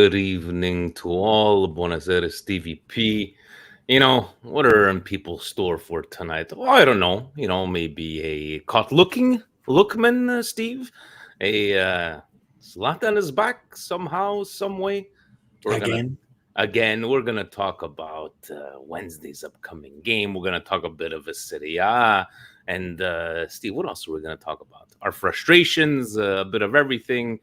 good evening to all. Buonasera, Stevie P. What are in people's store for tonight? Oh, I don't know. Maybe a caught lookman, Steve. A Zlatan is back somehow, some way. We're gonna Again. we're gonna talk about Wednesday's upcoming game. We're gonna talk a bit of a Serie A. And Steve, what else are we gonna talk about? Our frustrations, a bit of everything.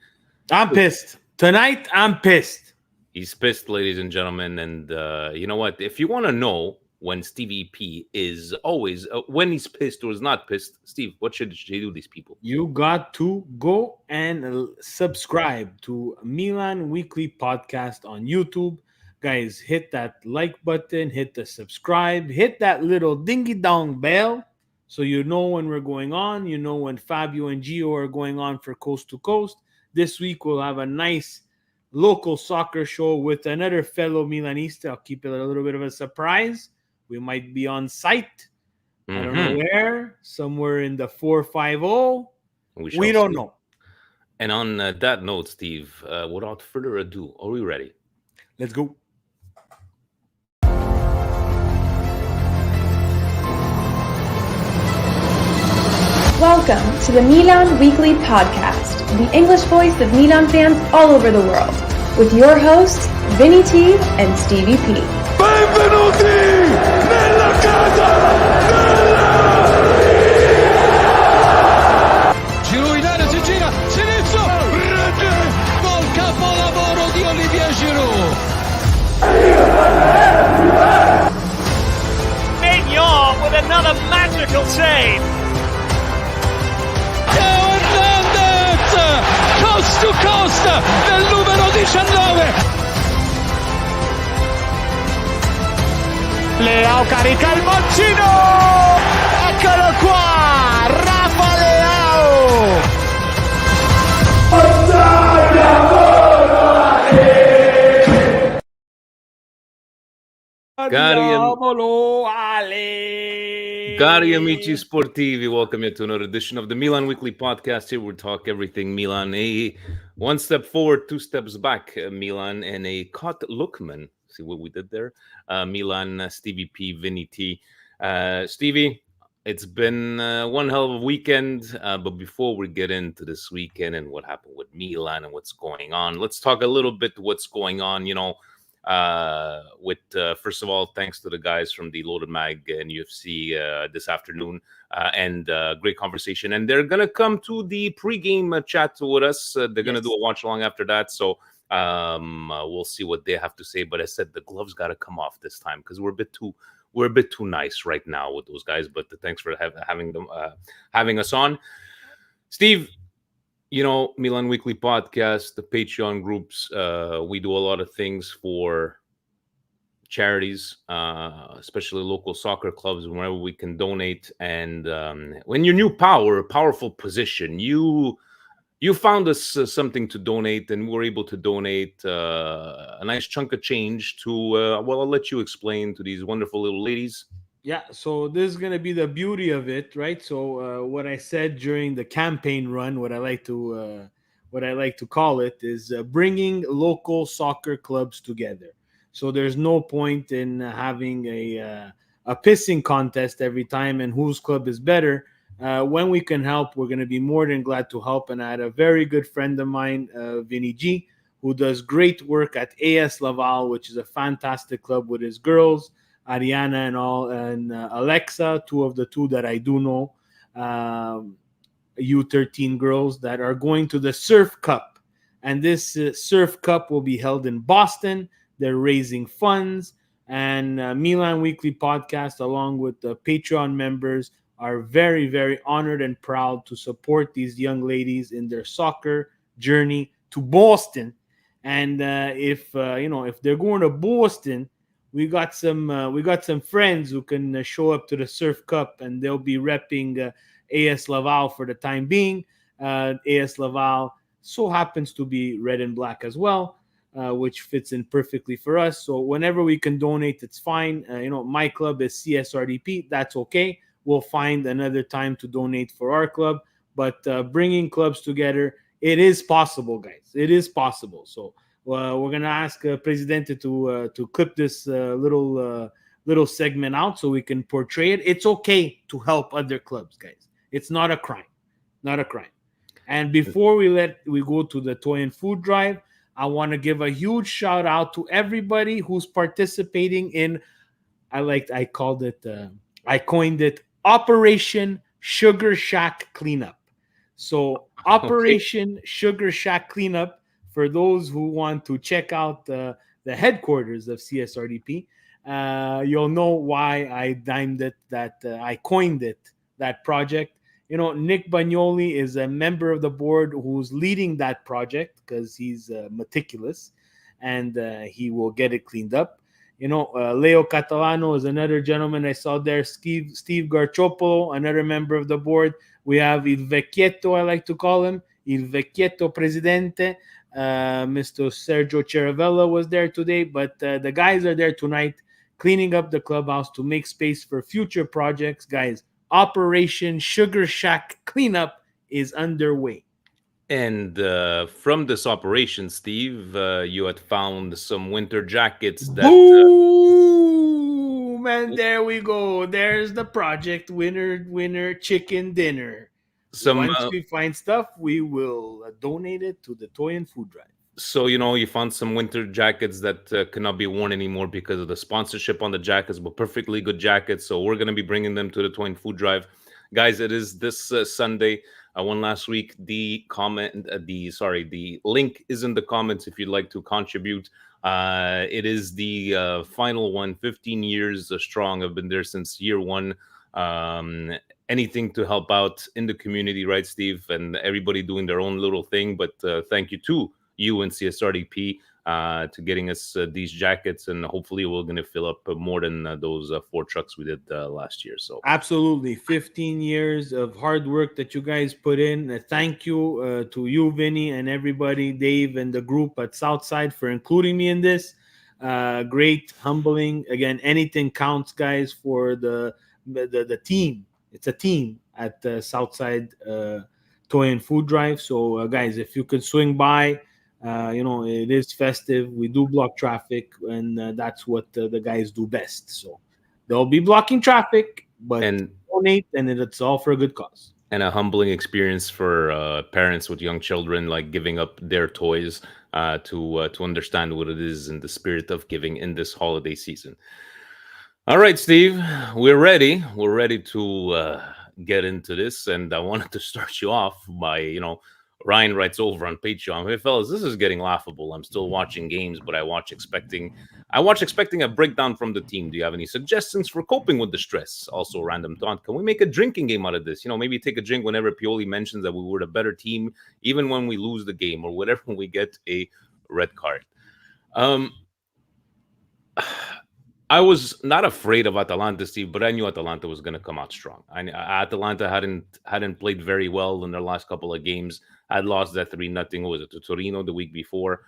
I'm pissed. Tonight, I'm pissed. He's pissed, ladies and gentlemen. And you know what? If you want to know when Stevie P is always, when he's pissed or is not pissed, Steve, what should he do, these people? You got to go and subscribe to Milan Weekly Podcast on YouTube. Guys, hit that like button, hit the subscribe, hit that little dingy dong bell so you know when we're going on. You know when Fabio and Gio are going on for Coast to Coast. This week we'll have a nice local soccer show with another fellow Milanista. I'll keep it a little bit of a surprise. We might be on site. I don't know where. Somewhere in the 450. We don't know. And on that note, Steve, without further ado, are we ready? Let's go. Welcome to the Milan Weekly Podcast, the English voice of Milan fans all over the world, with your hosts, Vinny T and Stevie P. Benvenuti nella casa Giro in area, si gira, sinistro, rete, gol capolavoro di Olivier Giroud. Mignon with another magical save. Coast to coast del numero 19. Leao carica il mancino. Eccolo qua, Rafa Leao. Cari amici sportivi, welcome you to another edition of the Milan Weekly Podcast. Here we talk everything Milan, a one step forward, two steps back, Milan, and a caught lookman. See what we did there? Milan, Stevie P, Vinny T. Stevie, it's been one hell of a weekend, but before we get into this weekend and what happened with Milan and what's going on, let's talk a little bit what's going on, first of all, thanks to the guys from the Loaded Mag and UFC this afternoon, and great conversation. And they're gonna come to the pregame chat with us. They're gonna do a watch along after that. So we'll see what they have to say. But I said the gloves got to come off this time because we're a bit too nice right now with those guys. But thanks for having us on, Steve. Milan Weekly Podcast, the Patreon groups, we do a lot of things for charities, especially local soccer clubs, whenever we can donate. And when your powerful position, you found us something to donate, and we were able to donate a nice chunk of change to, I'll let you explain to these wonderful little ladies. Yeah, so this is going to be the beauty of it, right? So what I said during the campaign run, what I like to call it, is bringing local soccer clubs together. So there's no point in having a pissing contest every time and whose club is better. When we can help, we're going to be more than glad to help. And I had a very good friend of mine, Vinny G, who does great work at AS Laval, which is a fantastic club with his girls, Ariana and Alexa, two of the two that I do know, U13 girls that are going to the Surf Cup. And this Surf Cup will be held in Boston. They're raising funds. And Milan Weekly Podcast, along with the Patreon members, are very, very honored and proud to support these young ladies in their soccer journey to Boston. And if they're going to Boston, we got some friends who can show up to the Surf Cup, and they'll be repping AS Laval for the time being. AS Laval so happens to be red and black as well, which fits in perfectly for us. So whenever we can donate, it's fine. My club is CSRDP. That's okay. We'll find another time to donate for our club. But bringing clubs together, it is possible, guys. It is possible. So we're gonna ask Presidente to clip this little segment out so we can portray it. It's okay to help other clubs, guys. It's not a crime, not a crime. And before we go to the toy and food drive, I want to give a huge shout out to everybody who's participating in. I coined it Operation Sugar Shack Cleanup. So Operation Sugar Shack Cleanup, for those who want to check out the headquarters of CSRDP, you'll know why I coined it, that project. Nick Bagnoli is a member of the board who's leading that project because he's meticulous, and he will get it cleaned up. Leo Catalano is another gentleman I saw there. Steve Garciopolo, another member of the board. We have Il Vecchietto, I like to call him, Il Vecchietto Presidente. Mr. Sergio Ceravella was there today, but the guys are there tonight cleaning up the clubhouse to make space for future projects. Guys, Operation Sugar Shack Cleanup is underway. And from this operation, Steve, you had found some winter jackets that... Boom! And there we go. There's the project. Winner, chicken dinner. Once we find stuff, we will donate it to the toy and food drive. So, you found some winter jackets that cannot be worn anymore because of the sponsorship on the jackets, but perfectly good jackets. So we're going to be bringing them to the toy and food drive. Guys, it is this Sunday. I won last week. The link is in the comments if you'd like to contribute. It is the final one, 15 years strong. I've been there since year one. Anything to help out in the community, right, Steve? And everybody doing their own little thing. But thank you to you and CSRDP to getting us these jackets, and hopefully we're going to fill up more than those 4 trucks we did last year. So absolutely, 15 years of hard work that you guys put in. Thank you to you, Vinny, and everybody, Dave, and the group at Southside for including me in this. Great, humbling. Again, anything counts, guys, for the team. It's a team at Southside Toy and Food Drive. So, guys, if you could swing by. It is festive. We do block traffic, and that's what the guys do best. So they'll be blocking traffic, but donate, and it's all for a good cause. And a humbling experience for parents with young children, like giving up their toys to understand what it is in the spirit of giving in this holiday season. All right, Steve, we're ready. We're ready to get into this, and I wanted to start you off by, Ryan writes over on Patreon, "Hey fellas, this is getting laughable. I'm still watching games, but I watch expecting a breakdown from the team. Do you have any suggestions for coping with the stress?" Also, random thought: can we make a drinking game out of this? Maybe take a drink whenever Pioli mentions that we were the better team, even when we lose the game or whatever we get a red card. I was not afraid of Atalanta, Steve, but I knew Atalanta was going to come out strong. Atalanta hadn't played very well in their last couple of games. Had lost that 3-0. Was it to Torino the week before?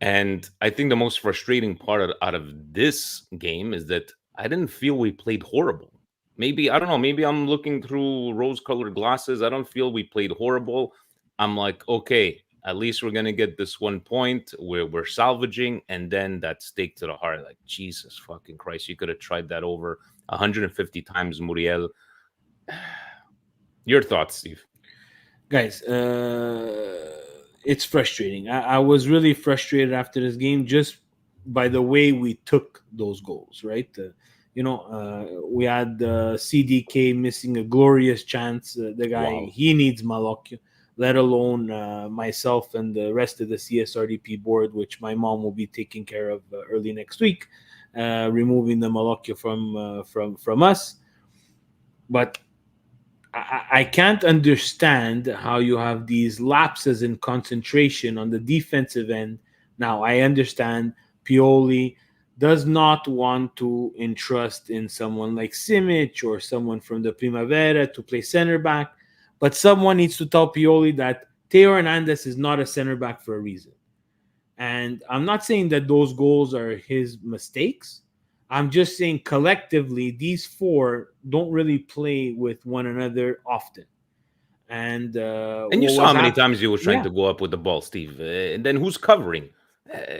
And I think the most frustrating part out of this game is that I didn't feel we played horrible. Maybe, I don't know, maybe I'm looking through rose-colored glasses. I don't feel we played horrible. I'm like, okay, at least we're going to get this 1 point where we're salvaging, and then that stake to the heart. Like, Jesus fucking Christ, you could have tried that over 150 times, Muriel. Your thoughts, Steve? Guys, it's frustrating. I was really frustrated after this game just by the way we took those goals, right? We had CDK missing a glorious chance. The guy, wow. He needs Malocchio, let alone myself and the rest of the CSRDP board, which my mom will be taking care of early next week, removing the Malocchio from us. But I can't understand how you have these lapses in concentration on the defensive end. Now, I understand Pioli does not want to entrust in someone like Simic or someone from the Primavera to play center back, but someone needs to tell Pioli that Teo Hernandez is not a center back for a reason. And I'm not saying that those goals are his mistakes. I'm just saying collectively, these 4 don't really play with one another often. And you saw how many times he was trying to go up with the ball, Steve. And then who's covering?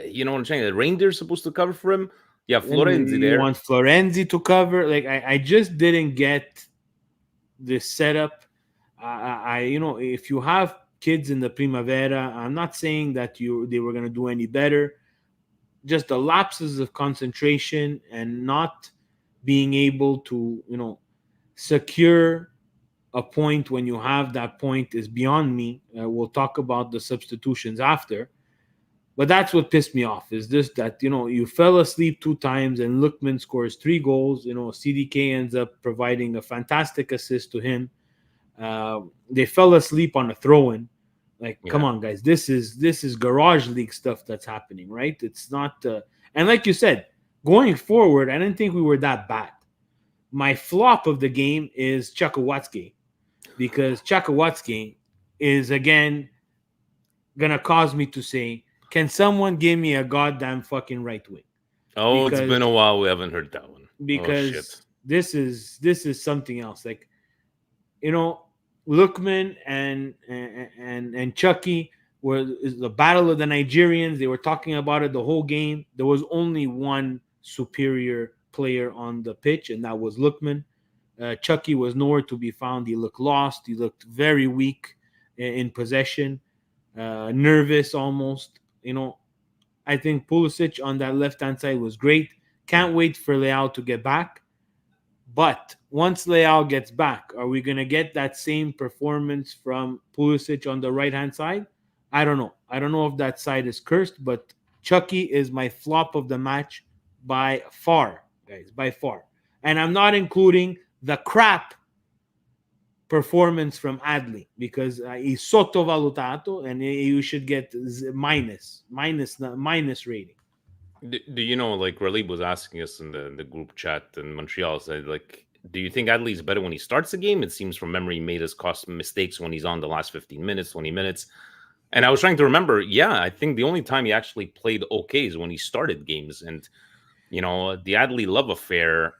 You know what I'm saying? The reindeer's supposed to cover for him. Yeah, Then Florenzi you there. want Florenzi to cover. Like I just didn't get this setup. If you have kids in the Primavera, I'm not saying that they were going to do any better. Just the lapses of concentration and not being able to, secure a point when you have that point is beyond me. We'll talk about the substitutions after. But that's what pissed me off is this, that, you fell asleep 2 times and Lookman scores 3 goals. CDK ends up providing a fantastic assist to him. They fell asleep on a throw-in. Like, come on, guys. This is garage league stuff that's happening, right? It's not... and like you said, going forward, I didn't think we were that bad. My flop of the game is Chakawatske, because Chakawatske is, again, going to cause me to say, can someone give me a goddamn fucking right wing? Oh, it's been a while. We haven't heard that one. Because this is something else. Like, Lookman and Chucky were the battle of the Nigerians. They were talking about it the whole game. There was only one superior player on the pitch, and that was Lookman. Chucky was nowhere to be found. He looked lost. He looked very weak in possession, nervous almost. I think Pulisic on that left-hand side was great. Can't wait for Leao to get back. But once Leao gets back, are we going to get that same performance from Pulisic on the right-hand side? I don't know. I don't know if that side is cursed, but Chucky is my flop of the match by far, guys, by far. And I'm not including the crap performance from Adli, because he's sottovalutato and you should get minus rating. Do you know, like Raleigh was asking us in the group chat in Montreal, said, like, do you think Adley's better when he starts the game? It seems from memory he made us cost mistakes when he's on the last 15 minutes, 20 minutes. And I was trying to remember, I think the only time he actually played okay is when he started games. And, the Adley love affair,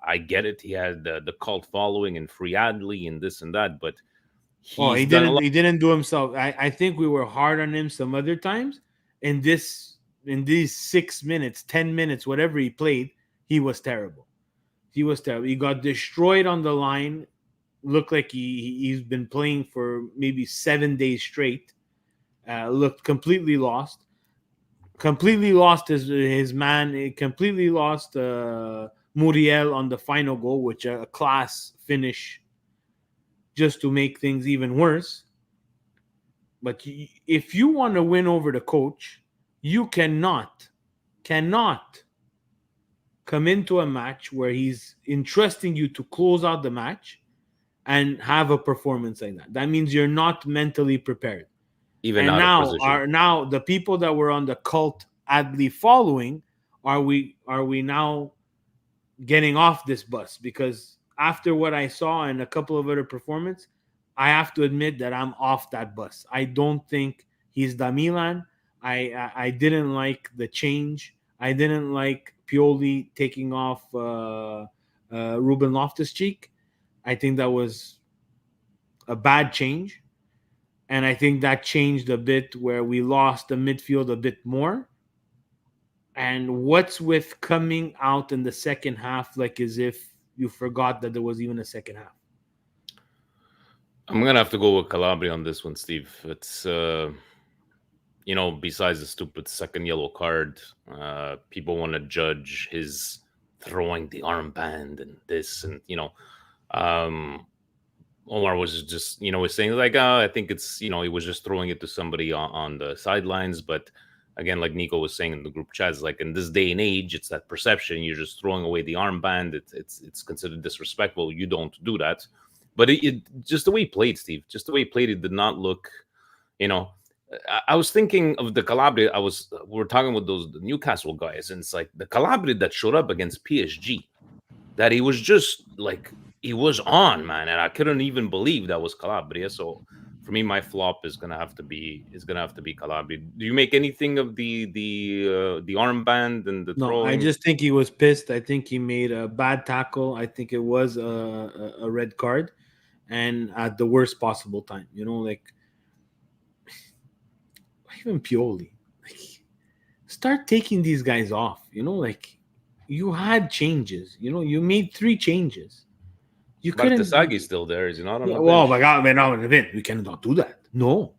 I get it. He had the cult following and free Adley and this and that, but he didn't do himself. I think we were hard on him some other times. In these 6 minutes, 10 minutes, whatever he played, he was terrible. He got destroyed on the line. Looked like he's been playing for maybe 7 days straight. Looked completely lost. Completely lost his man. Completely lost Muriel on the final goal, which a class finish just to make things even worse. But if you want to win over the coach, you cannot come into a match where he's entrusting you to close out the match and have a performance like that. That means you're not mentally prepared. Even now the people that were on the cult Adley following, are we now getting off this bus? Because after what I saw and a couple of other performances, I have to admit that I'm off that bus. I don't think he's the Milan. I didn't like the change. I didn't like Pioli taking off Ruben Loftus-Cheek. I think that was a bad change. And I think that changed a bit where we lost the midfield a bit more. And what's with coming out in the second half like as if you forgot that there was even a second half? I'm going to have to go with Calabria on this one, Steve. It's... besides the stupid second yellow card, people want to judge his throwing the armband and this, and Omar was just was saying like, I think it's he was just throwing it to somebody on the sidelines. But again, like Nico was saying in the group chats, like in this day and age, it's that perception. You're just throwing away the armband. It's considered disrespectful. You don't do that. But it just the way he played, Steve. Just the way he played, it did not look, I was thinking of the Calabria. We were talking with the Newcastle guys, and it's like the Calabria that showed up against PSG, that he was just like, he was on, man, and I couldn't even believe that was Calabria. So for me, my flop is gonna have to be Calabria. Do you make anything of the armband and the throwing? I just think he was pissed. I think he made a bad tackle. I think it was a red card, and at the worst possible time. Like even Pioli, start taking these guys off. Like you had changes. You made 3 changes. You couldn't. Bartesagi's still there. Is he not on Yeah, the well, bench? my God, we cannot do that. No,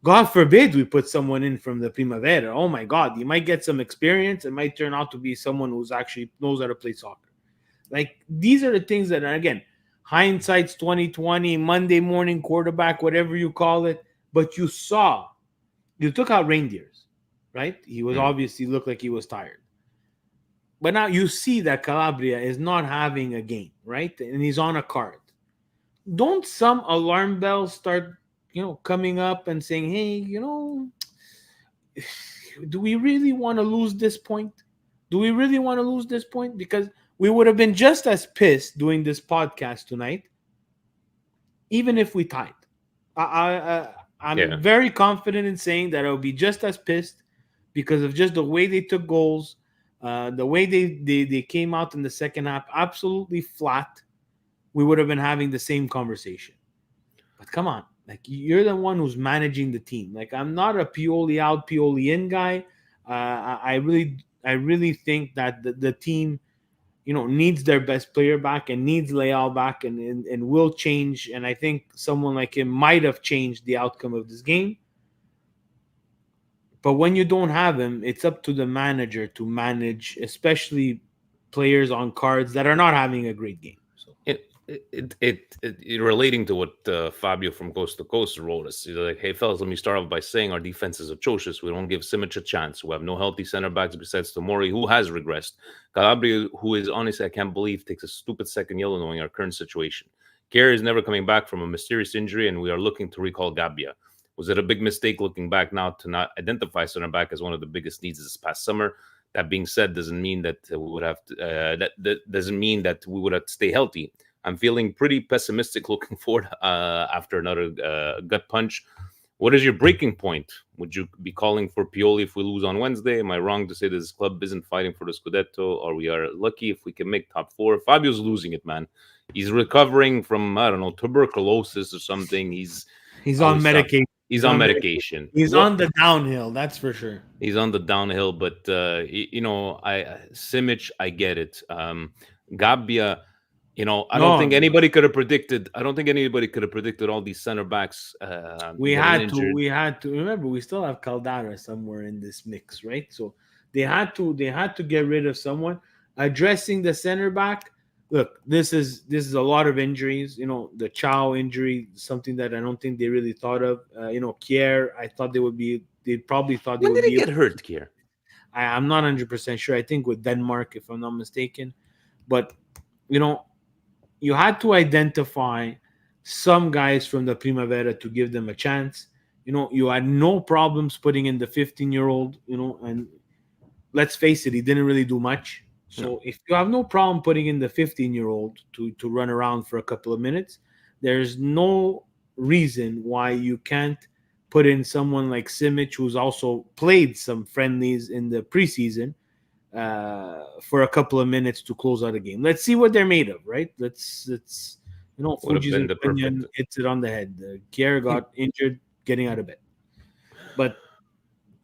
God forbid we put someone in from the Primavera. Oh my God, you might get some experience. It might turn out to be someone who's actually knows how to play soccer. Like these are the things that, again, hindsight's 2020, Monday morning quarterback, whatever you call it. But you took out Reindeers, right? He was obviously looked like he was tired. But now you see that Calabria is not having a game, right? And he's on a card. Don't some alarm bells start, coming up and saying, hey, do we really want to lose this point? Do we really want to lose this point? Because we would have been just as pissed doing this podcast tonight, even if we tied. I'm very confident in saying that I'll be just as pissed because of just the way they took goals, the way they came out in the second half, absolutely flat. We would have been having the same conversation. But come on, like you're the one who's managing the team. Like I'm not a Pioli out, Pioli in guy. I really think that the team, needs their best player back and needs Leal back and will change. And I think someone like him might have changed the outcome of this game. But when you don't have him, it's up to the manager to manage, especially players on cards that are not having a great game. So it relating to what Fabio from Coast to Coast wrote us. He's like, hey fellas, let me start off by saying our defense is atrocious. We don't give Simic a chance. We have no healthy center backs besides Tomori, who has regressed. Calabria, who is honestly, I can't believe, takes a stupid second yellow knowing our current situation. Kerr is never coming back from a mysterious injury, and we are looking to recall Gabbia. Was it a big mistake looking back now to not identify center back as one of the biggest needs this past summer? That being said, doesn't mean that we would have to. That doesn't mean that we would have to stay healthy. I'm feeling pretty pessimistic looking forward after another gut punch. What is your breaking point? Would you be calling for Pioli if we lose on Wednesday? Am I wrong to say this club isn't fighting for the Scudetto, or we are lucky if we can make top 4? Fabio's losing it, man. He's recovering from, I don't know, tuberculosis or something. He's on medication. He's on medication. He's on the downhill, that's for sure. He's on the downhill, but Simic, I get it. Gabbia, I don't think anybody could have predicted. I don't think anybody could have predicted all these center backs. We had to remember we still have Caldara somewhere in this mix, right? So they had to get rid of someone. Addressing the center back. Look, this is a lot of injuries. The Chow injury, something that I don't think they really thought of. Kier, I thought they probably thought when did he get hurt, Kier? I'm not 100% sure. I think with Denmark, if I'm not mistaken. But, you had to identify some guys from the Primavera to give them a chance. You had no problems putting in the 15-year-old, and let's face it, he didn't really do much. So if you have no problem putting in the 15-year-old to run around for a couple of minutes, there's no reason why you can't put in someone like Simic, who's also played some friendlies in the preseason, for a couple of minutes to close out a game. Let's see what they're made of, right? Let's Fuji's opinion hits it on the head. Kier got injured getting out of bed. But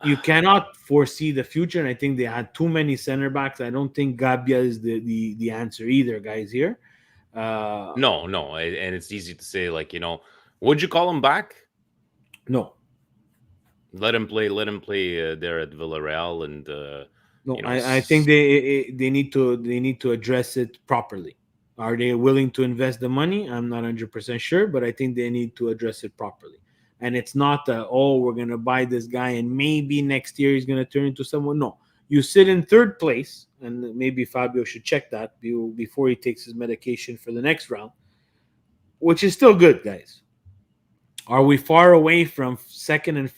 you cannot foresee the future, and I think they had too many center backs. I don't think Gabbia is the answer either, guys, here. No, and it's easy to say, like, would you call him back? No. Let him play there at Villarreal, and no, I think they need to address it properly. Are they willing to invest the money? I'm not 100% sure, but I think they need to address it properly. And it's not we're going to buy this guy and maybe next year he's going to turn into someone. No, you sit in third place, and maybe Fabio should check that before he takes his medication for the next round, which is still good, guys. Are we far away from second and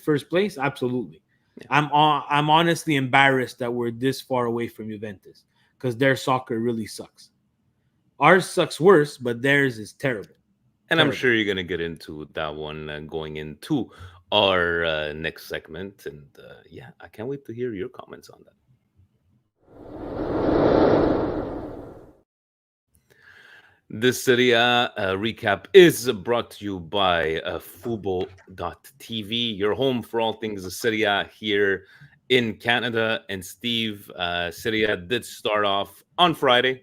first place? Absolutely. Yeah. I'm honestly embarrassed that we're this far away from Juventus because their soccer really sucks. Ours sucks worse, but theirs is terrible. And I'm sure you're going to get into that one going into our next segment. And I can't wait to hear your comments on that. This Serie A recap is brought to you by Fubo.tv, your home for all things Serie A here in Canada. And Steve, Serie A did start off on Friday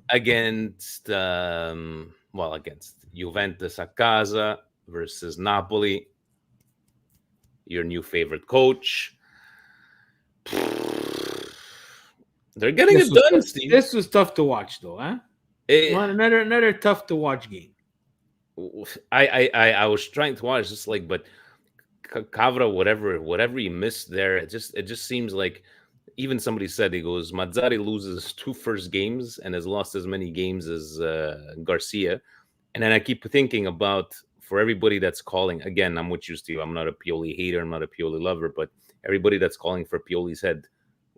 against Juventus a casa versus Napoli. Your new favorite coach. They're getting it done, Steve. This was tough to watch, though, huh? Another tough to watch game. I was trying to watch, just like, but Cavra, whatever he missed there, it just seems like, even somebody said, he goes, Mazzari loses his 2 first games and has lost as many games as Garcia. And then I keep thinking about, for everybody that's calling, again, I'm with you, Steve. I'm not a Pioli hater. I'm not a Pioli lover, but everybody that's calling for Pioli's head,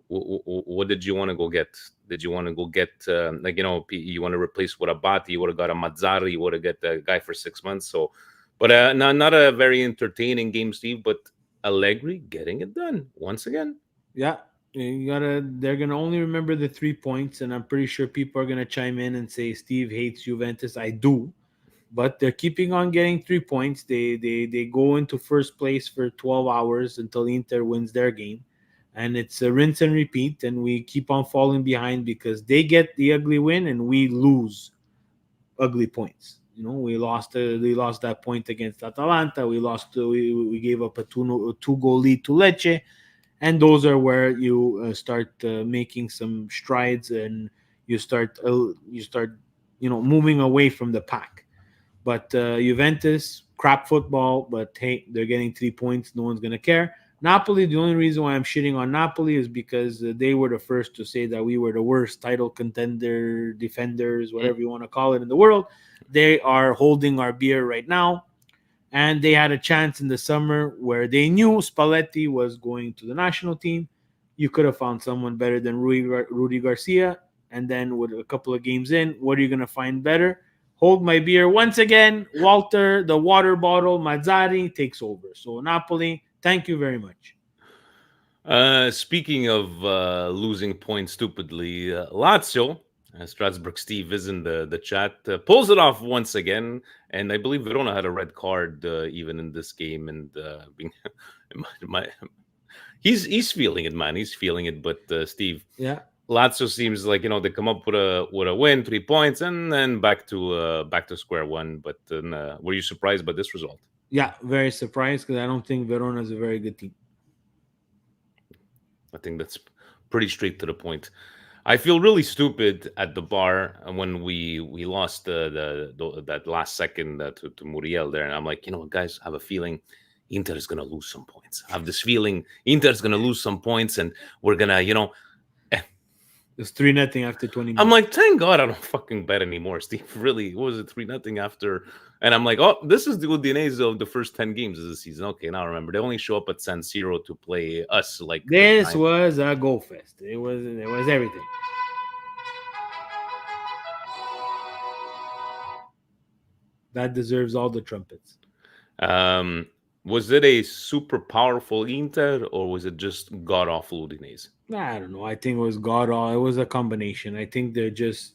what did you want to go get? Did you want to go get, you want to replace what Abati? You would have got a Mazzari. You would have got a guy for 6 months. So, but not a very entertaining game, Steve, but Allegri getting it done once again. Yeah. They're gonna only remember the 3 points, and I'm pretty sure people are gonna chime in and say Steve hates Juventus. I do, but they're keeping on getting 3 points. They go into first place for 12 hours until Inter wins their game, and it's a rinse and repeat. And we keep on falling behind because they get the ugly win and we lose ugly points. We lost that point against Atalanta. We gave up a 2-goal lead to Lecce. And those are where you start making some strides, and you start moving away from the pack. But Juventus, crap football, but hey, they're getting 3 points. No one's going to care. Napoli, the only reason why I'm shitting on Napoli is because they were the first to say that we were the worst title contender, defenders, whatever you want to call it, in the world. They are holding our beer right now. And they had a chance in the summer where they knew Spalletti was going to the national team. You could have found someone better than Rudy Garcia. And then with a couple of games in, what are you going to find better? Hold my beer. Once again, Walter, the water bottle, Mazzari takes over. So Napoli, thank you very much. Speaking of losing points stupidly, Lazio, Strasbourg Steve is in the chat, pulls it off once again, and I believe Verona had a red card even in this game, and he's feeling it, man. He's feeling it. But Steve, yeah, Lazio seems like they come up with a win, 3 points, and then back to square one. But were you surprised by this result? Yeah, very surprised, because I don't think Verona is a very good team. I think that's pretty straight to the point. I feel really stupid at the bar when we lost that last second to Muriel there, and I'm like, guys, I have a feeling Inter is gonna lose some points. I have this feeling Inter is gonna lose some points, and we're gonna, It's 3-0 after 20 minutes. I'm like, thank God I don't fucking bet anymore, Steve. Really, what was it, 3-0 after? And I'm like, oh, this is the Udinese of the first 10 games of the season. Okay, now remember, they only show up at San Siro to play us. Like, this was a goal fest. It was everything. That deserves all the trumpets. Was it a super powerful Inter, or was it just god-awful Udinese? I don't know. I think it was god-awful. It was a combination. I think they're just...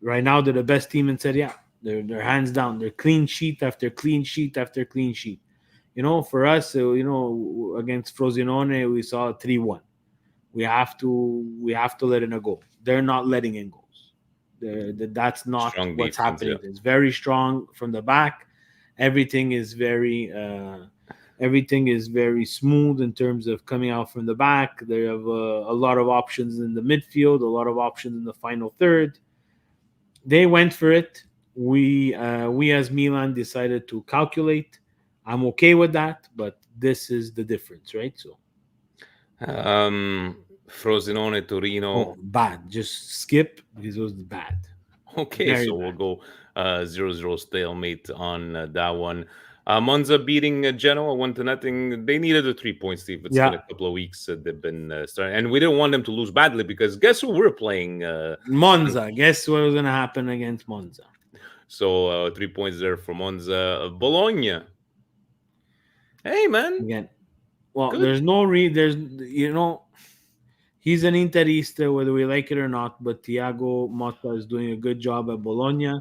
Right now, they're the best team in Serie A. They're hands down. They're clean sheet after clean sheet after clean sheet. For us, against Frosinone, we saw 3-1. We have to let in a goal. They're not letting in goals. That's not strong what's defense, happening. Yeah. It's very strong from the back. Everything is very smooth in terms of coming out from the back. They have a lot of options in the midfield, a lot of options in the final third. They went for it. We as Milan decided to calculate. I'm okay with that, but this is the difference, right? So, Frosinone, Torino, bad. Just skip because it was bad. Okay, very so bad. We'll go 0-0 stalemate on that one. Monza beating Genoa 1-0. They needed the 3 points, Steve. It's been a couple of weeks they've been starting, and we didn't want them to lose badly because guess who we're playing? Monza. Guess what was going to happen against Monza? So 3 points there for Monza. Bologna. Hey, man. Again, well, good. There's no he's an Interista, whether we like it or not, but Thiago Motta is doing a good job at Bologna.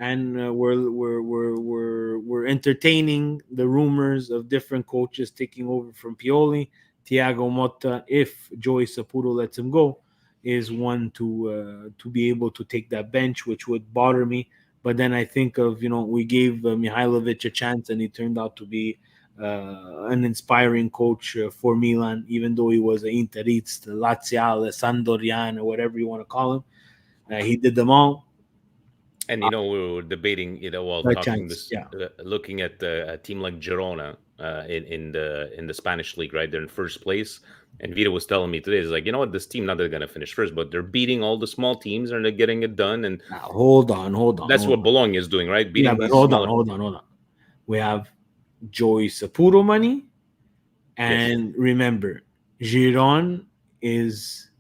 and we're entertaining the rumors of different coaches taking over from Pioli. Thiago Motta, if Joey Saputo lets him go, is one to be able to take that bench, which would bother me. But then I think of, we gave Mihailovic a chance, and he turned out to be an inspiring coach for Milan, even though he was an Interista, Laziale, Sandorian, or whatever you want to call him. He did them all. And we were debating, while talking this, looking at a team like Girona in the Spanish league, right? They're in first place, and Vito was telling me today, is like, this team, not they're going to finish first, but they're beating all the small teams and they're getting it done. And now, hold on. That's what Bologna is doing, right? Beating but hold on. We have Joey Saputo money, and remember, Giron is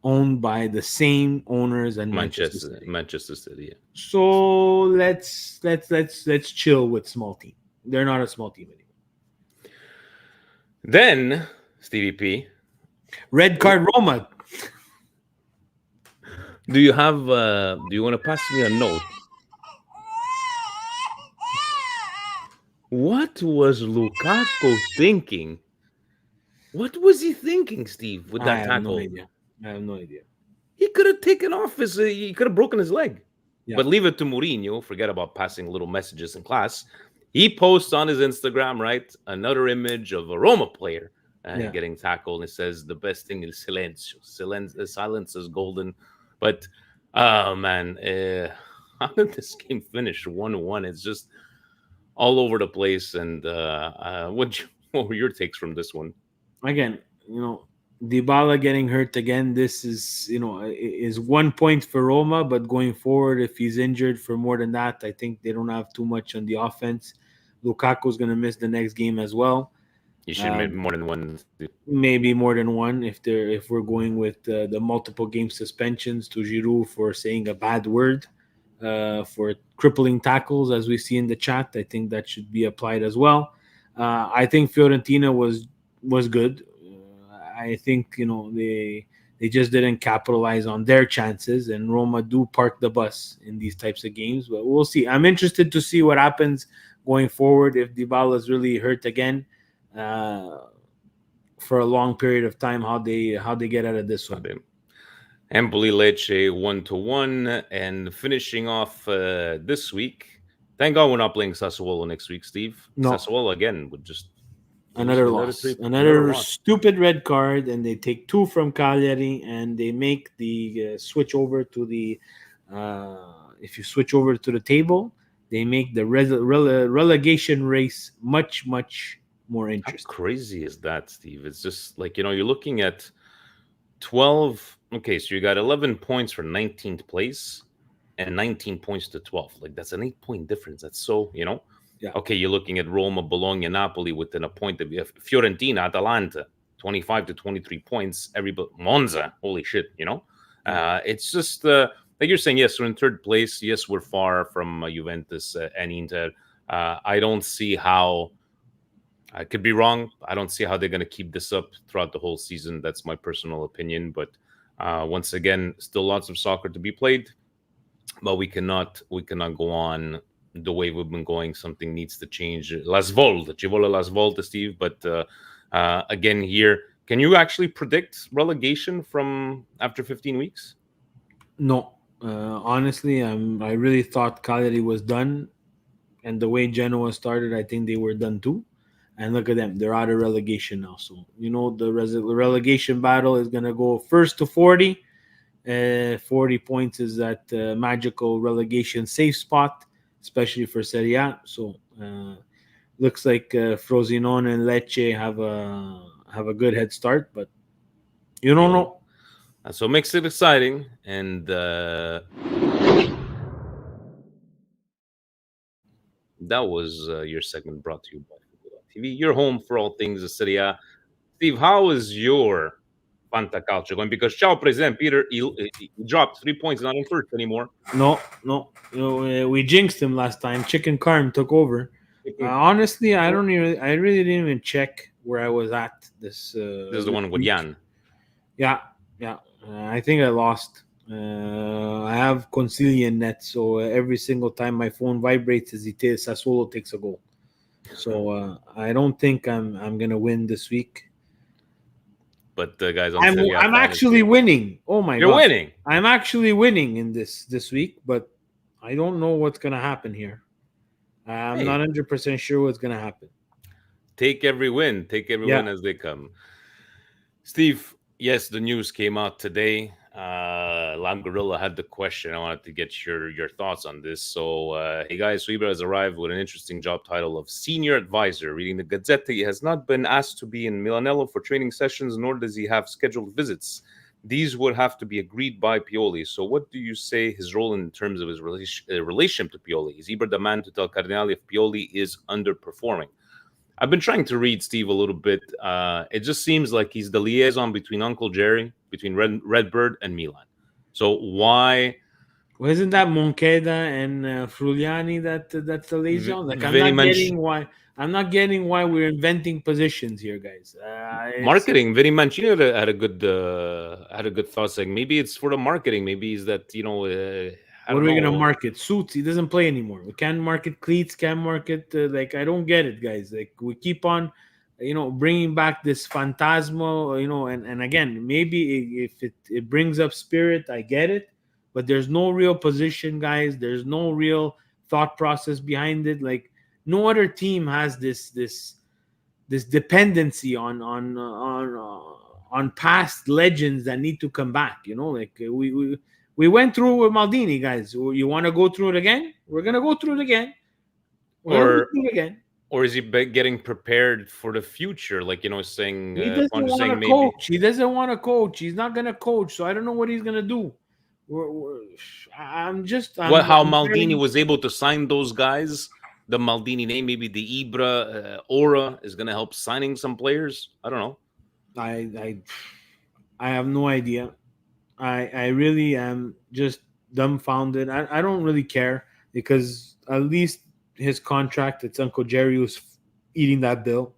owned by the same owners and Manchester City. Yeah. So let's chill with small team. They're not a small team anymore. Then Stevie P, red card Roma. Do you want to pass me a note? What was Lukaku thinking? What was he thinking, Steve, with that tackle? I have no idea. He could have taken off he could have broken his leg. Yeah. But leave it to Mourinho. Forget about passing little messages in class. He posts on his Instagram, right, another image of a Roma player getting tackled. And it says, the best thing is silencio. Silence is golden. But, man, how did this game finish 1-1? It's just all over the place. And what were your takes from this one? Again, Dybala getting hurt again. This is 1 point for Roma, but going forward, if he's injured for more than that, I think they don't have too much on the offense. Lukaku's going to miss the next game as well. You should maybe more than one. Maybe more than one if we're going with the multiple game suspensions to Giroud for saying a bad word, for crippling tackles, as we see in the chat. I think that should be applied as well. I think Fiorentina was good. I think they just didn't capitalize on their chances, and Roma do park the bus in these types of games. But we'll see. I'm interested to see what happens going forward if Dybala is really hurt again for a long period of time. How they get out of this one. Empoli Lecce 1-1, and finishing off this week. Thank God we're not playing Sassuolo next week, Steve. No. Sassuolo again would just. Another loss. Another stupid red card, and they take 2 from Cagliari, and they make the switch over to the if you switch over to the table, they make the relegation race much, much more interesting. How crazy is that, Steve? It's just like, you're looking at 12. Okay, so you got 11 points for 19th place and 19 points to 12th. Like, that's an 8-point difference. That's so, Yeah. Okay, you're looking at Roma, Bologna, Napoli within a point of Fiorentina, Atalanta, 25 to 23 points. Monza, holy shit, It's just like you're saying. Yes, we're in third place. Yes, we're far from Juventus and Inter. I don't see how. I could be wrong. I don't see how they're going to keep this up throughout the whole season. That's my personal opinion. But once again, still lots of soccer to be played. But we cannot go on the way we've been going. Something needs to change. La svolta, ci vuole la svolta, Steve. But again, here, can you actually predict relegation from after 15 weeks? No, honestly, I really thought Cagliari was done, and the way Genoa started, I think they were done too. And look at them; they're out of relegation now. So the relegation battle is gonna go first to 40. 40 points is that magical relegation safe spot, especially for Serie A. So looks like Frosinone and Lecce have a good head start, but you don't know. So it makes it exciting. And that was your segment brought to you by TV. Your home for all things Serie A. Steve, how is your Fantacalcio going? Because Ciao President Peter, he dropped 3 points, not in first anymore. No. We jinxed him last time. Chicken Carm took over. Honestly, I really didn't even check where I was at. This is the one with Jan. Yeah. I think I lost. I have Consiglian net, so every single time my phone vibrates as Sassuolo takes a goal. So I don't think I'm gonna win this week. But the guys on I'm Serie A I'm Fantasy- actually winning. Oh my You're god, winning. I'm actually winning in this week, but I don't know what's gonna happen here. I'm Hey. not 100% sure what's gonna happen. Take every win. Take every Yeah. win as they come. Steve, yes, the news came out today. Lam Gorilla had the question. I wanted to get your thoughts on this. So, hey guys, so Ibra has arrived with an interesting job title of senior advisor. Reading the Gazzetta, he has not been asked to be in Milanello for training sessions, nor does he have scheduled visits. These would have to be agreed by Pioli. So, what do you say his role in terms of his relationship to Pioli? Is Ibra the man to tell Cardinale if Pioli is underperforming? I've been trying to read Steve a little bit. It just seems like he's the liaison between Uncle Jerry, between Redbird and Milan. So why? Well, isn't that Moncheda and Fruliani that's the liaison? Like Vinny I'm not getting why we're inventing positions here, guys. Marketing. Vinny Mancini had a good thought saying maybe it's for the marketing. Maybe is that What are we gonna market? Suits. He doesn't play anymore. We can't market cleats. Can't market. Like I don't get it, guys. Like we keep on, bringing back this phantasma. And again, maybe if it brings up spirit, I get it. But there's no real position, guys. There's no real thought process behind it. Like no other team has this dependency on past legends that need to come back. Like we went through with Maldini, guys. You want to go through it again? We're gonna go through it again. Or is he getting prepared for the future? Like saying he doesn't want to coach. He doesn't want to coach. He's not gonna coach. So I don't know what he's gonna do. I'm how Maldini was able to sign those guys. The Maldini name, maybe the Ibra aura is gonna help signing some players. I don't know. I have no idea. I really am just dumbfounded. I don't really care because at least his contract, it's Uncle Jerry who's eating that bill.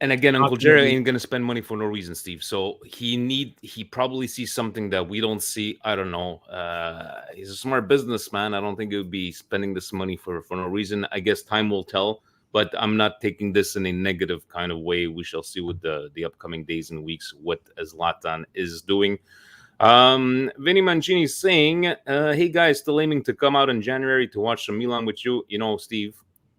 And again, Uncle Jerry ain't going to spend money for no reason, Steve. So he probably sees something that we don't see. I don't know. He's a smart businessman. I don't think he would be spending this money for no reason. I guess time will tell. But I'm not taking this in a negative kind of way. We shall see with the upcoming days and weeks what Zlatan is doing. Vinny Mancini is saying, hey guys, still aiming to come out in January to watch some Milan with you. Steve,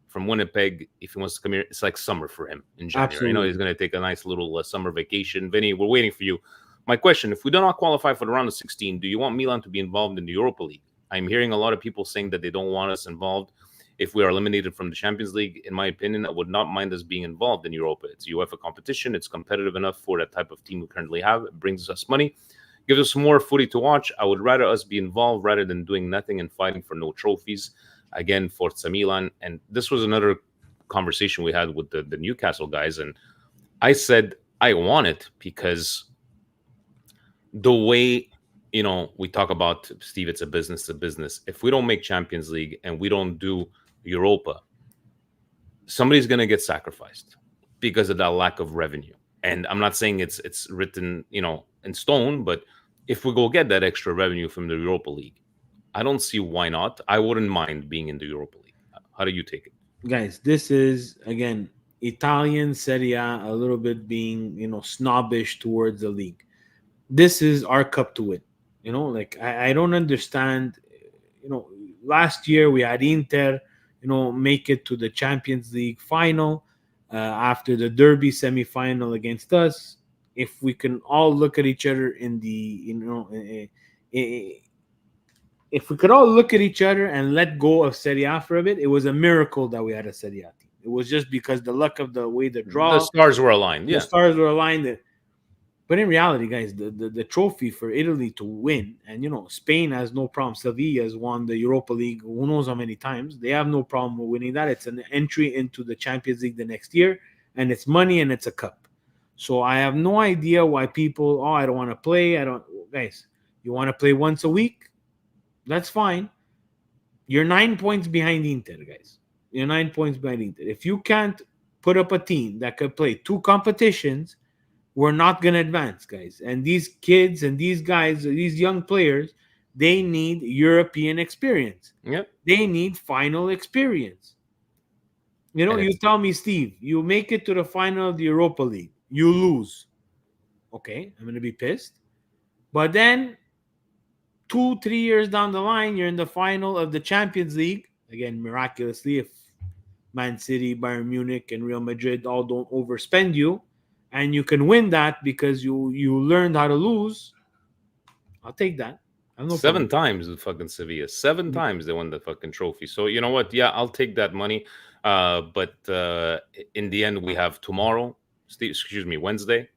from Winnipeg, if he wants to come here, it's like summer for him in January. Absolutely. He's going to take a nice little summer vacation. Vinny, we're waiting for you. My question, if we do not qualify for the round of 16, do you want Milan to be involved in the Europa League? I'm hearing a lot of people saying that they don't want us involved. If we are eliminated from the Champions League, in my opinion, I would not mind us being involved in Europa. It's a UEFA competition. It's competitive enough for that type of team we currently have. It brings us money. Gives us more footy to watch. I would rather us be involved rather than doing nothing and fighting for no trophies. Again, Forza Milan. And this was another conversation we had with the Newcastle guys. And I said, I want it because the way, we talk about, Steve, it's a business to business. If we don't make Champions League and we don't do Europa, somebody's going to get sacrificed because of that lack of revenue. And I'm not saying it's written, in stone, but if we go get that extra revenue from the Europa League, I don't see why not. I wouldn't mind being in the Europa League. How do you take it? Guys, this is, again, Italian Serie A little bit being, snobbish towards the league. This is our cup to win. Like I don't understand. Last year we had Inter, make it to the Champions League final after the Derby semi-final against us. If we can all look at each other in the, if we could all look at each other and let go of Serie A for a bit, it was a miracle that we had a Serie A team. It was just because the luck of the way the draw, the stars were aligned. Yeah, the stars were aligned. But in reality, guys, the trophy for Italy to win, and Spain has no problem. Sevilla has won the Europa League who knows how many times. They have no problem with winning that. It's an entry into the Champions League the next year, and it's money and it's a cup. So I have no idea why people, I don't want to play. Guys, you want to play once a week? That's fine. You're 9 points behind Inter, guys. You're 9 points behind Inter. If you can't put up a team that could play 2 competitions, we're not going to advance, guys. And these kids and these guys, these young players, They need European experience. Yep. They need final experience. You know, And you it's- tell me, Steve, you make it to the final of the Europa League. You lose. Okay, I'm going to be pissed. But then 2-3 years down the line, you're in the final of the Champions League. Again, miraculously, if Man City, Bayern Munich, and Real Madrid all don't overspend you, and you can win that because you learned how to lose, I'll take that. I have no Seven problem. times with fucking Sevilla. 7 times they won the fucking trophy. So you know what? Yeah, I'll take that money. But in the end, we have tomorrow. Wednesday.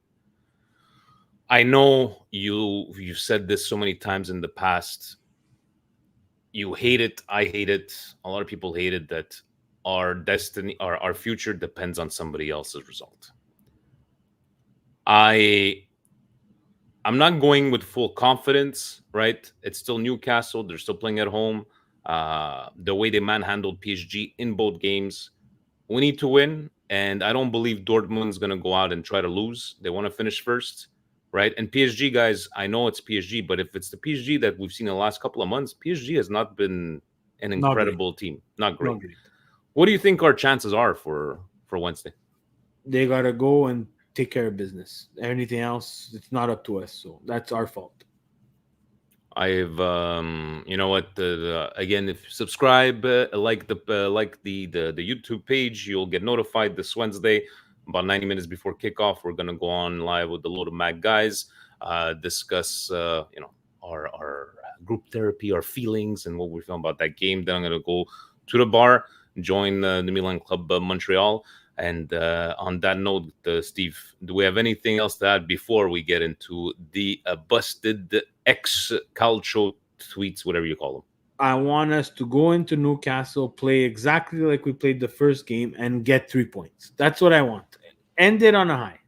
I know you've said this so many times in the past. You hate it. I hate it. A lot of people hate it that our destiny, our future depends on somebody else's result. I'm not going with full confidence, right? It's still Newcastle. They're still playing at home. The way they manhandled PSG in both games, we need to win. And I don't believe Dortmund's going to go out and try to lose. They want to finish first, right? And PSG, guys, I know it's PSG, but if it's the PSG that we've seen in the last couple of months, PSG has not been an Not incredible team. Not great. Not great. What do you think our chances are for Wednesday? They got to go and take care of business. Anything else, it's not up to us. So that's our fault. I've you know what, again, if you subscribe, like the YouTube page, you'll get notified this Wednesday about 90 minutes before kickoff. We're gonna go on live with the Loaded Mag guys, discuss you know, our group therapy, our feelings, and what we feel about that game. Then I'm gonna go to the bar, join the Milan Club Montreal. And on that note, Steve, do we have anything else to add before we get into the busted ex-calcio tweets, whatever you call them? I want us to go into Newcastle, play exactly like we played the first game, and get 3 points. That's what I want. End it on a high.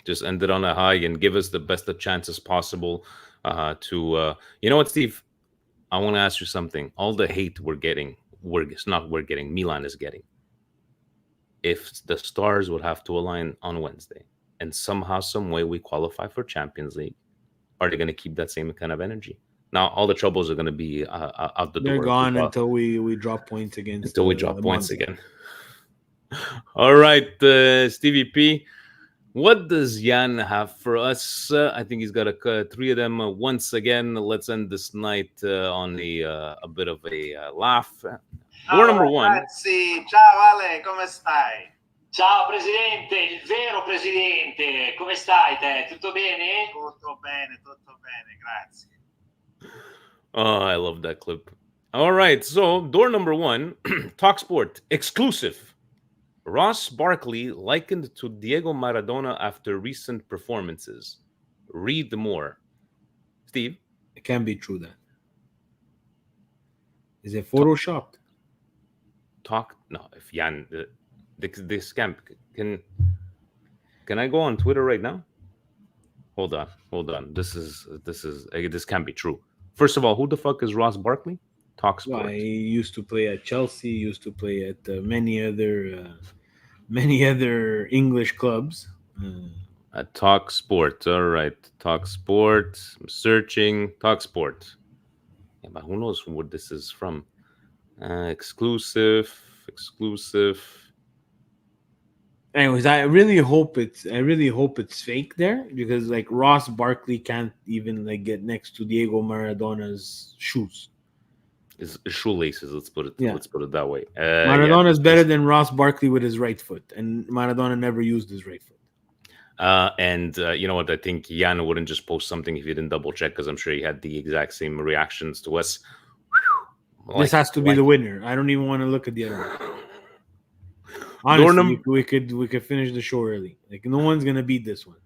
Just end it on a high and give us the best of chances possible to... you know what, Steve? I want to ask you something. All the hate we're getting, Milan is getting. If the stars would have to align on Wednesday and somehow, some way we qualify for Champions League, are they going to keep that same kind of energy? Now, all the troubles are going to be out the door. They're gone until we drop points against. Until we drop points again. All right, Stevie P, what does Jan have for us? I think he's got 3 of them once again. Let's end this night on a bit of a laugh. Door number 1. Ragazzi, ciao Ale, come stai? Ciao Presidente, il vero Presidente, come stai te? Tutto bene? Tutto bene, grazie. Oh, I love that clip. All right, so door number 1, Talk Sport, exclusive. Ross Barkley likened to Diego Maradona after recent performances. Read more. Steve? It can't be true then. Is it photoshopped? No, if Jan, this camp, can I go on Twitter right now? Hold on. This can't be true. First of all, who the fuck is Ross Barkley? Talk Sport. Well, he used to play at Chelsea. Used to play at many other English clubs. At Talk Sport. All right, Talk Sport. I'm searching Talk Sport. Yeah, but who knows what this is from? Exclusive. Anyways, I really hope it's fake there, because like Ross Barkley can't even like get next to Diego Maradona's shoes. His shoelaces. Let's put it that way. Maradona's better than Ross Barkley with his right foot, and Maradona never used his right foot. And you know what? I think Jan wouldn't just post something if he didn't double check, because I'm sure he had the exact same reactions to us. This has to be the winner. I don't even want to look at the other one. Honestly, we could finish the show early. Like, no one's gonna beat this one.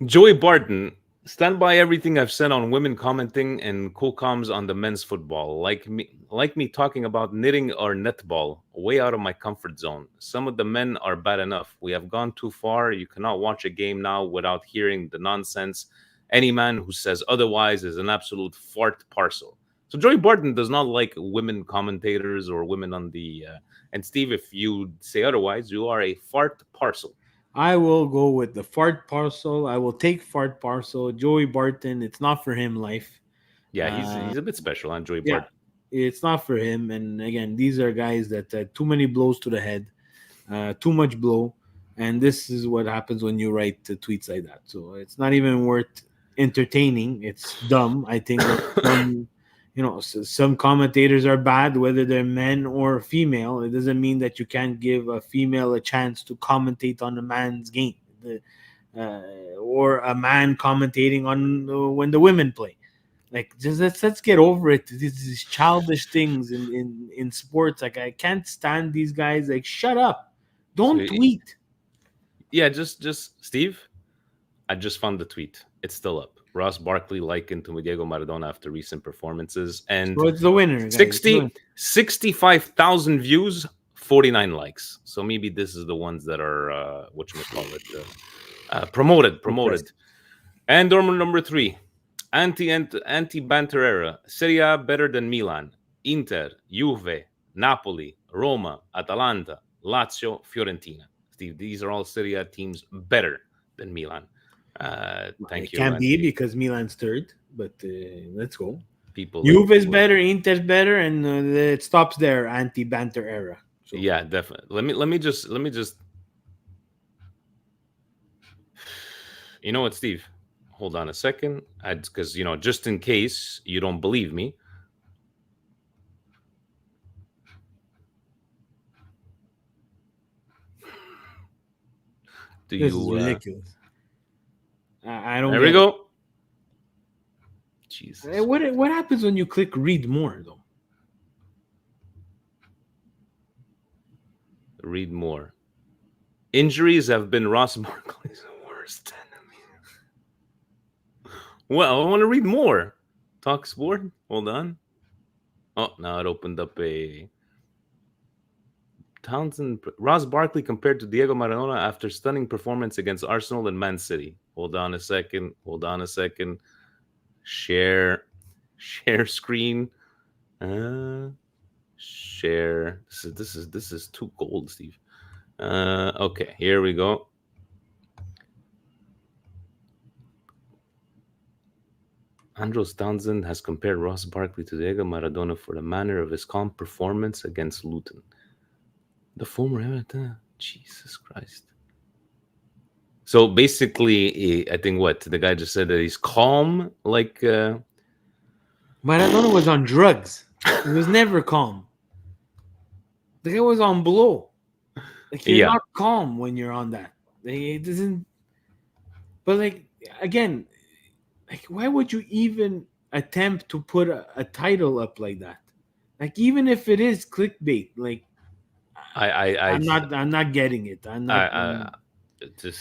Joey Barton, stand by everything I've said on women commenting and co-coms on the men's football. Like me talking about knitting or netball, way out of my comfort zone. Some of the men are bad enough. We have gone too far. You cannot watch a game now without hearing the nonsense. Any man who says otherwise is an absolute fart parcel. So Joey Barton does not like women commentators or women on the... and Steve, if you say otherwise, you are a fart parcel. I will go with the fart parcel. I will take fart parcel. Joey Barton, it's not for him, life. Yeah, he's a bit special, Joey Yeah, Bart. it's not for him. And again, these are guys that had too many blows to the head, too much blow. And this is what happens when you write tweets like that. So it's not even worth entertaining. It's dumb. I think that some commentators are bad, whether they're men or female. It doesn't mean that you can't give a female a chance to commentate on a man's game, or a man commentating on when the women play. Like, just let's get over it. These childish things in sports. Like, I can't stand these guys. Like, shut up, don't tweet. Yeah, just Steve. I just found the tweet. It's still up. Ross Barkley likened to Diego Maradona after recent performances, and So it's the winner. Guys. 65,000 views, 49 likes. So maybe this is the ones that are promoted. And number 3, anti-banter era. Serie A better than Milan, Inter, Juve, Napoli, Roma, Atalanta, Lazio, Fiorentina. Steve, these are all Serie A teams better than Milan. Thank you. Can't be because Milan's third, but let's go. People, Juve is better, Inter's better, and it stops there. Anti-banter era. So. Yeah, definitely. Let me just. You know what, Steve? Hold on a second, because just in case you don't believe me. This is ridiculous. I don't. There we go. Jesus. What happens when you click read more though? Read more. Injuries have been Ross Barkley's worst enemy. Well, I want to read more. Talk sport. Hold on. Oh, now it opened up a Ross Barkley compared to Diego Maradona after stunning performance against Arsenal and Man City. Hold on a second. Share screen. Share. This is too cold, Steve. Okay, here we go. Andros Townsend has compared Ross Barkley to Diego Maradona for the manner of his calm performance against Luton. The former Everton. Jesus Christ. So basically, I think the guy just said that he's calm, like Maradona was on drugs. He was never calm. The guy was on blow. Like, you're not calm when you're on that. It doesn't. But like, again, like, why would you even attempt to put a title up like that? Like, even if it is clickbait, like, I'm not getting it. I'm not.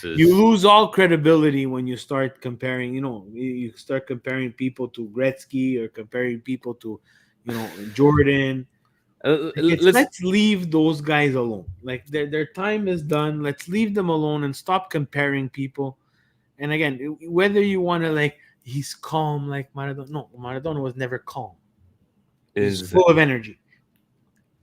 You lose all credibility when you start comparing. You start comparing people to Gretzky or comparing people to, Jordan. Let's leave those guys alone. Like, their time is done. Let's leave them alone and stop comparing people. And again, whether you want to, like, he's calm like Maradona. No, Maradona was never calm. He's full of energy.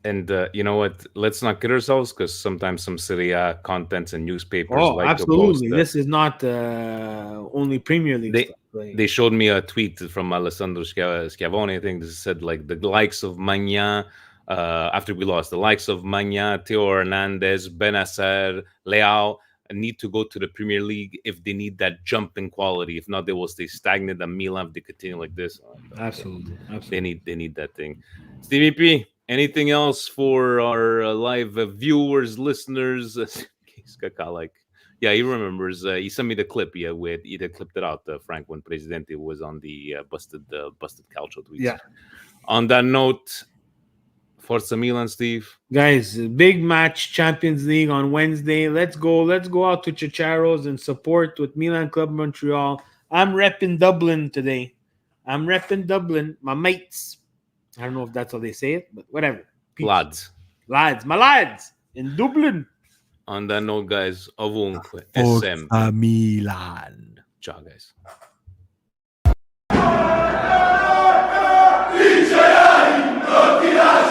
And you know what? Let's not kid ourselves, because sometimes some Serie A contents and newspapers absolutely. This is not only Premier League stuff. They showed me a tweet from Alessandro Schiavone. I think this said, like, the likes of Magnan, after we lost, the likes of Magnan, Theo Hernandez, Benacer, Leao need to go to the Premier League if they need that jump in quality. If not, they will stay stagnant. And Milan, if they continue like this, absolutely. They need that thing. Stevie P, anything else for our live viewers, listeners? Yeah, he remembers. He sent me the clip. Yeah, we had either clipped it out. Frank, when Presidente was on the busted Calcio tweets. Yeah. On that note, Forza Milan, Steve. Guys, big match, Champions League on Wednesday. Let's go out to Chicharo's and support with Milan Club Montreal. I'm repping Dublin today. My mates. I don't know if that's how they say it, but whatever. Lads, my lads in Dublin. On that note, guys, ovunque. Forza Milan. Ciao, guys. Vincerai, non ti lascio.